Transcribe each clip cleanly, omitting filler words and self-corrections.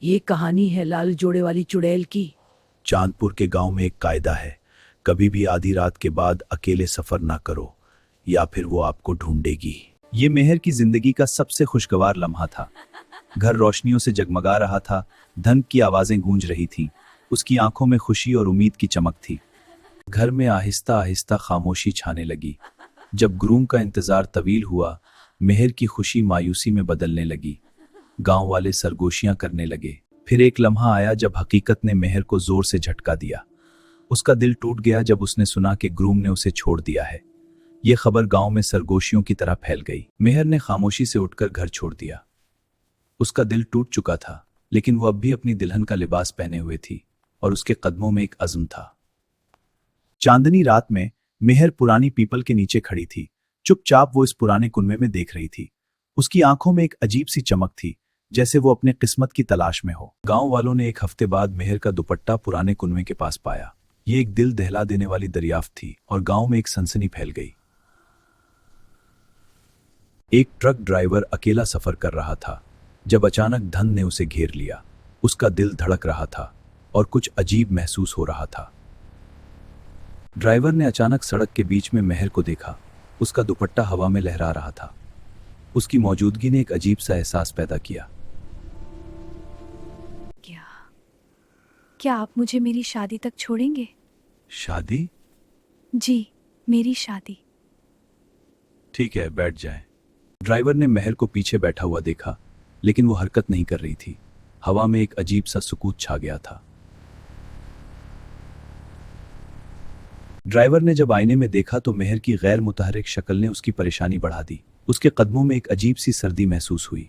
ये कहानी है लाल जोड़े वाली चुड़ैल की। चांदपुर के गांव में एक कायदा है, कभी भी आधी रात के बाद अकेले सफर ना करो या फिर वो आपको ढूंढेगी। ये मेहर की जिंदगी का सबसे खुशगवार लम्हा था। घर रोशनियों से जगमगा रहा था, धन की आवाजें गूंज रही थीं, उसकी आंखों में खुशी और उम्मीद की चमक थी। घर में आहिस्ता आहिस्ता खामोशी छाने लगी। जब ग्रूम का इंतजार तवील हुआ, मेहर की खुशी मायूसी में बदलने लगी। गांव वाले सरगोशियां करने लगे। फिर एक लम्हा आया जब हकीकत ने मेहर को जोर से झटका दिया। उसका दिल टूट गया जब उसने सुना कि ग्रूम ने उसे छोड़ दिया है। यह खबर गांव में सरगोशियों की तरह फैल गई। मेहर ने खामोशी से उठकर घर छोड़ दिया। उसका दिल टूट चुका था, लेकिन वो अब भी अपनी दुल्हन का लिबास पहने हुए थी और उसके कदमों में एक अज़्म था। चांदनी रात में मेहर पुरानी पीपल के नीचे खड़ी थी। चुपचाप वो इस पुराने कुनबे में देख रही थी। उसकी आंखों में एक अजीब सी चमक थी, जैसे वो अपने किस्मत की तलाश में हो। गांव वालों ने एक हफ्ते बाद मेहर का दुपट्टा पुराने कुनबे के पास पाया। ये एक दिल दहला देने वाली दरियाफ्त थी और गांव में एक सनसनी फैल गई। एक ट्रक ड्राइवर अकेला सफर कर रहा था जब अचानक धन ने उसे घेर लिया। उसका दिल धड़क रहा था और कुछ अजीब महसूस हो रहा था। ड्राइवर ने अचानक सड़क के बीच में मेहर को देखा। उसका दुपट्टा हवा में लहरा रहा था। उसकी मौजूदगी ने एक अजीब सा एहसास पैदा किया। क्या आप मुझे मेरी शादी तक छोड़ेंगे? शादी? जी, मेरी शादी। ठीक है, बैठ जाएं। ड्राइवर ने मेहर को पीछे बैठा हुआ देखा, लेकिन वो हरकत नहीं कर रही थी। हवा में एक अजीब सा सुकूत छा गया था। ड्राइवर ने जब आईने में देखा तो मेहर की गैर मुतहर्रिक शक्ल ने उसकी परेशानी बढ़ा दी। उसके कदमों में एक अजीब सी सर्दी महसूस हुई।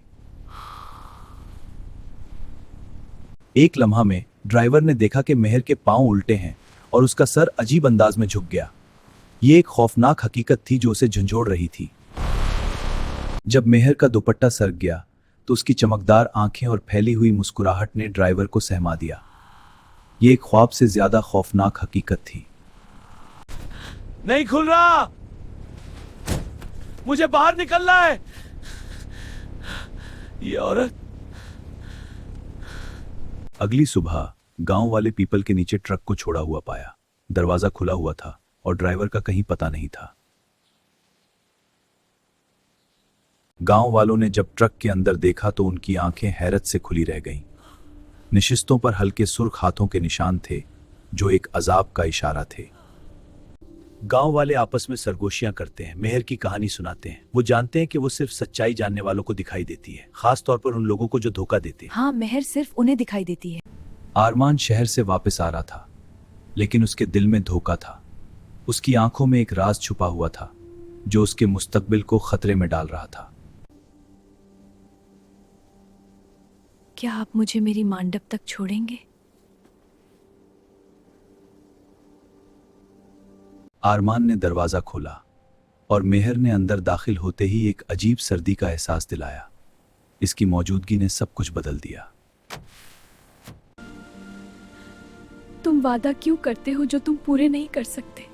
एक लम्हा में ड्राइवर ने देखा कि मेहर के पांव उल्टे हैं और उसका सर अजीब अंदाज में झुक गया। ये एक खौफनाक हकीकत थी जो उसे झंझोड़ रही थी। जब मेहर का दुपट्टा सरक गया तो उसकी चमकदार आंखें और फैली हुई मुस्कुराहट ने ड्राइवर को सहमा दिया। ये एक ख्वाब से ज्यादा खौफनाक हकीकत थी। नहीं खुल रहा, मुझे बाहर निकलना है। ये औरत। अगली सुबह गांव वाले पीपल के नीचे ट्रक को छोड़ा हुआ पाया। दरवाजा खुला हुआ था और ड्राइवर का कहीं पता नहीं था। गांव वालों ने जब ट्रक के अंदर देखा तो उनकी आंखें हैरत से खुली रह गईं। निशिस्तों पर हल्के सुर्ख हाथों के निशान थे जो एक अजाब का इशारा थे। गांव वाले आपस में सरगोशियां करते हैं, मेहर की कहानी सुनाते हैं। वो जानते हैं कि वो सिर्फ सच्चाई जानने वालों को दिखाई देती है, खास तौर पर उन लोगों को जो धोखा देते हैं। हाँ, मेहर सिर्फ उन्हें दिखाई देती है। आरमान शहर से वापस आ रहा था, लेकिन उसके दिल में धोखा था। उसकी आंखों में एक राज छुपा हुआ था जो उसके मुस्तकबिल को खतरे में डाल रहा था। क्या आप मुझे मेरी मंडप तक छोड़ेंगे? आरमान ने दरवाजा खोला और मेहर ने अंदर दाखिल होते ही एक अजीब सर्दी का एहसास दिलाया। इसकी मौजूदगी ने सब कुछ बदल दिया। तुम वादा क्यों करते हो जो तुम पूरे नहीं कर सकते?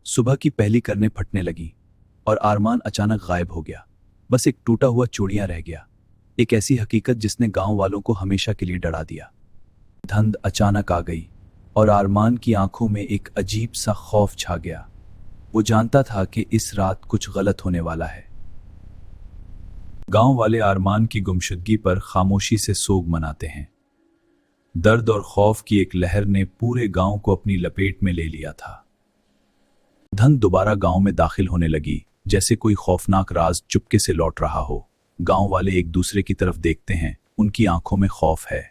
सुबह की पहली किरणें फटने लगी और आरमान अचानक गायब हो गया। बस एक टूटा हुआ चूड़ियां रह गया। एक ऐसी हकीकत जिसने गांव वालों को हमेशा के लिए डरा दिया। धुंध अचानक आ गई और आरमान की आंखों में एक अजीब सा खौफ छा गया। वो जानता था कि इस रात कुछ गलत होने वाला है। गांव वाले आरमान की गुमशुदगी पर खामोशी से सोग मनाते हैं। दर्द और खौफ की एक लहर ने पूरे गांव को अपनी लपेट में ले लिया था। धुंध दोबारा गांव में दाखिल होने लगी, जैसे कोई खौफनाक राज चुपके से लौट रहा हो। गांव वाले एक दूसरे की तरफ देखते हैं, उनकी आंखों में खौफ है।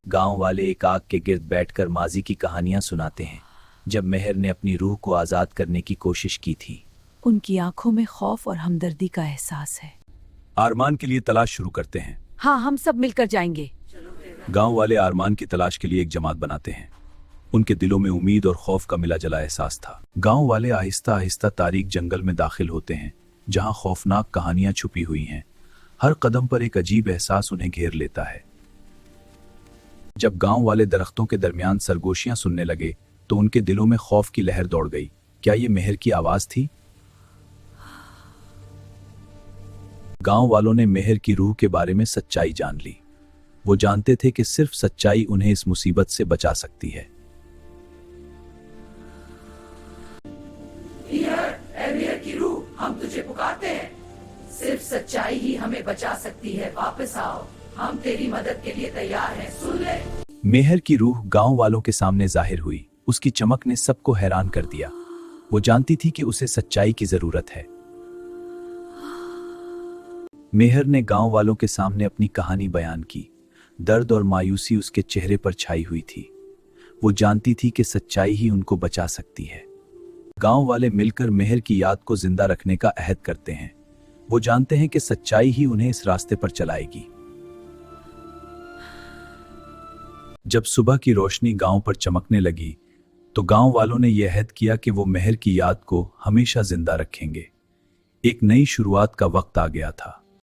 गांव वाले एक आग के गिर्द बैठकर माजी की कहानियां सुनाते हैं, जब मेहर ने अपनी रूह को आजाद करने की कोशिश की थी। उनकी आंखों में खौफ और हमदर्दी का एहसास है। आरमान के लिए तलाश शुरू करते हैं। हाँ, हम सब मिलकर जाएंगे। गांव वाले आरमान की तलाश के लिए एक जमात बनाते हैं। उनके दिलों में उम्मीद और खौफ का मिला जला एहसास था। गांव वाले आहिस्ता आहिस्ता तारीक जंगल में दाखिल होते हैं, जहां खौफनाक कहानियां छुपी हुई हैं। हर कदम पर एक अजीब एहसास उन्हें घेर लेता है। जब गांव वाले दरख्तों के दरमियान सरगोशियां सुनने लगे तो उनके दिलों में खौफ की लहर दौड़ गई। क्या ये मेहर की आवाज थी? गांव वालों ने मेहर की रूह के बारे में सच्चाई जान ली। वो जानते थे कि सिर्फ सच्चाई उन्हें इस मुसीबत से बचा सकती है। मेहर की रूह, हम तुझे पुकारते हैं। सिर्फ सच्चाई ही हमें बचा सकती है। वापस आओ, हम तेरी मदद के लिए तैयार हैं। सुन ले। मेहर की रूह गांव वालों के सामने जाहिर हुई। उसकी चमक ने सबको हैरान कर दिया। वो जानती थी कि उसे सच्चाई की जरूरत है। मेहर ने गांव वालों के सामने अपनी कहानी बयान की। दर्द और मायूसी उसके चेहरे पर छाई हुई थी। वो जानती थी कि सच्चाई ही उनको बचा सकती है। गांव वाले मिलकर मेहर की याद को जिंदा रखने का अहद करते हैं। वो जानते हैं कि सच्चाई ही उन्हें इस रास्ते पर चलाएगी। जब सुबह की रोशनी गांव पर चमकने लगी तो गांव वालों ने यह अहद किया कि वो मेहर की याद को हमेशा जिंदा रखेंगे। एक नई शुरुआत का वक्त आ गया था।